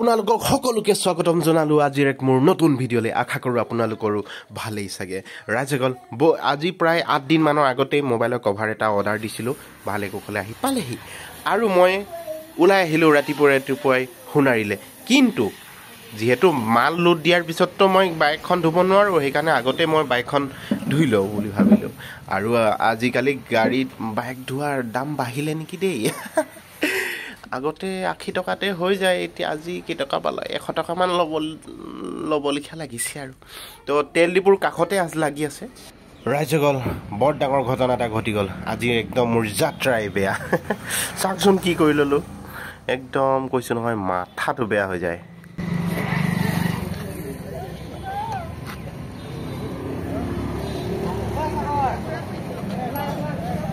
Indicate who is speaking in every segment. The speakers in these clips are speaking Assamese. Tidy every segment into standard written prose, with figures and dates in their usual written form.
Speaker 1: আপোনালোকক সকলোকে স্বাগতম জনালো আজিৰ এক মোৰ নতুন ভিডিঅ'লৈ আশা কৰোঁ আপোনালোকৰো ভালেই চাগে ৰাইজগল আজি প্ৰায় 8 দিন মানৰ আগতে মোবাইলৰ কভাৰ এটা অৰ্ডাৰ দিছিলোঁ ভালে কুশলে আহি পালেহি আৰু মই ওলাই আহিলোঁ ৰাতিপুৱাই সোণাৰিলে কিন্তু যেহেতু মাল লোড দিয়াৰ পিছততো মই বাইকখন ধুব নোৱাৰোঁ সেইকাৰণে আগতে মই বাইকখন ধুই লওঁ বুলি ভাবিলোঁ আৰু আজিকালি গাড়ীত বাইক ধোৱাৰ দাম বাঢ়িলে নেকি দেই আগতে 80 টকাতে হৈ যায় এতিয়া আজি কেইটকা পালা 100 টকামান ল'বলিখা লাগিছে আৰু তো তেল ডিপুৰ কাষতে লাগি আছে ৰাইজগল বৰ ডাঙৰ ঘটনা এটা ঘটি গ'ল আজি একদম মোৰ যাত্ৰাই বেয়া চাকচোন কি কৰি ল'লোঁ একদম কৈছোঁ নহয় মাথাটো বেয়া হৈ যায়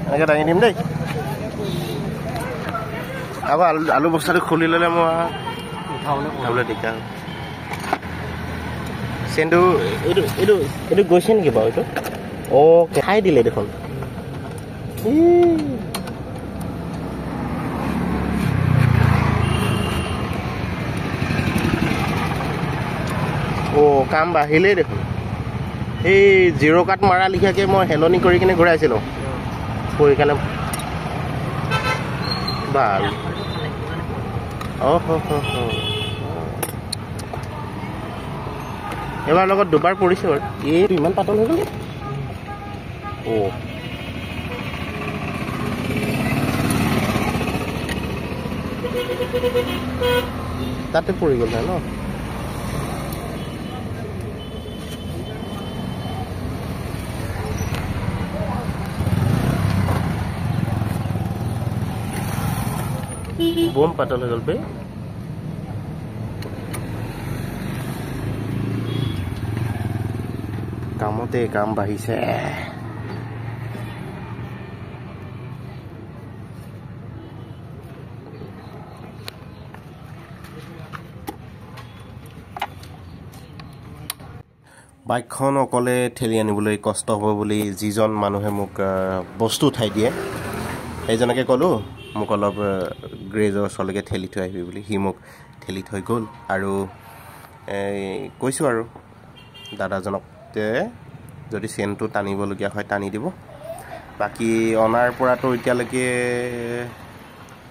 Speaker 1: এনেকৈ দাঙি দিম দেই আকৌ আলু বস্তাটো খুলি ল'লে মই উঠাবলৈ দিগদাৰ চেনটো এইটো গৈছে নেকি বাৰু এইটো অঁ খাই দিলে দেখোন অঁ কাম বাঢ়িলেই দেখোন এই জিৰ' কাট মাৰা লিখিয়াকৈ মই হেলনি কৰি কিনে ঘূৰাইছিলোঁ কৰি কাৰণে বাৰু এবাৰ লগত দুবাৰ পৰিছে বাৰু এইটো ইমান পাতল হৈ গ'ল অঁ তাতে পৰি গ'ল ন বম পাতল হৈ গ'ল বে কামতে কাম বাঢ়িছে বাইকখন অকলে ঠেলি আনিবলৈ কষ্ট হ'ব বুলি যিজন মানুহে মোক বস্তু উঠাই দিয়ে সেইজনকে ক'লোঁ মোক অলপ গ্ৰেজৰ ওচৰলৈকে ঠেলি থৈ আহিবি বুলি সি মোক ঠেলি থৈ গ'ল আৰু কৈছোঁ আৰু দাদাজনক যদি চেনটো টানিবলগীয়া হয় টানি দিব বাকী অনাৰ পৰাতো এতিয়ালৈকে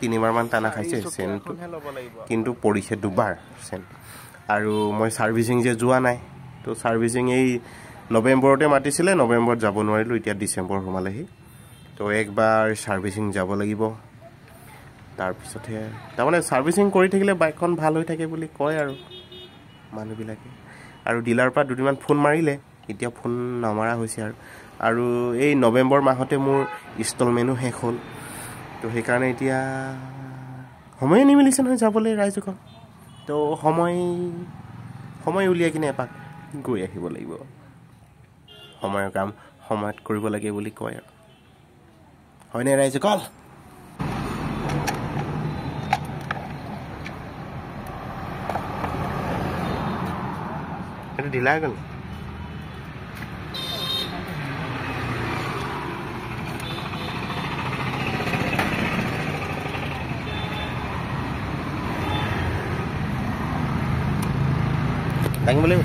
Speaker 1: 3বাৰমান টানা খাইছে চেনটো কিন্তু পৰিছে দুবাৰ চেন আৰু মই ছাৰ্ভিচিং যে যোৱা নাই তো ছাৰ্ভিচিং এই নৱেম্বৰতে মাতিছিলে নৱেম্বৰত যাব নোৱাৰিলোঁ এতিয়া ডিচেম্বৰ সোমালেহি তো একবাৰ ছাৰ্ভিচিং যাব লাগিব তাৰপিছতহে তাৰমানে ছাৰ্ভিচিং কৰি থাকিলে বাইকখন ভাল হৈ থাকে বুলি কয় আৰু মানুহবিলাকে আৰু ডিলাৰৰ পৰা দুদিনমান ফোন মাৰিলে এতিয়া ফোন নমৰা হৈছে আৰু এই নৱেম্বৰ মাহতে মোৰ ইনষ্টলমেণ্টো শেষ হ'ল তো সেইকাৰণে এতিয়া সময়ে নিমিলিছে নহয় যাবলৈ ৰাইজখন তো সময় উলিয়াই কিনে এপাক গৈ আহিব লাগিব সময়ৰ কাম সময়ত কৰিব লাগে বুলি কয় আৰু হয়নে ৰাইজকল এইটো ঢিলা গ'ল দাঙিব লাগিব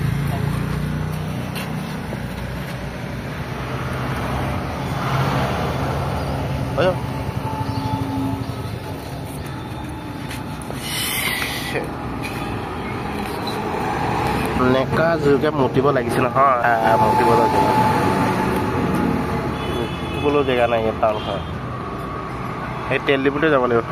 Speaker 1: নেকা জোৰকৈ মুতিব লাগিছিল হয় মুতিবলৈ জেগা নাই ইয়াত টাউনখন সেই তেল ডিপুতে যাব লাগিব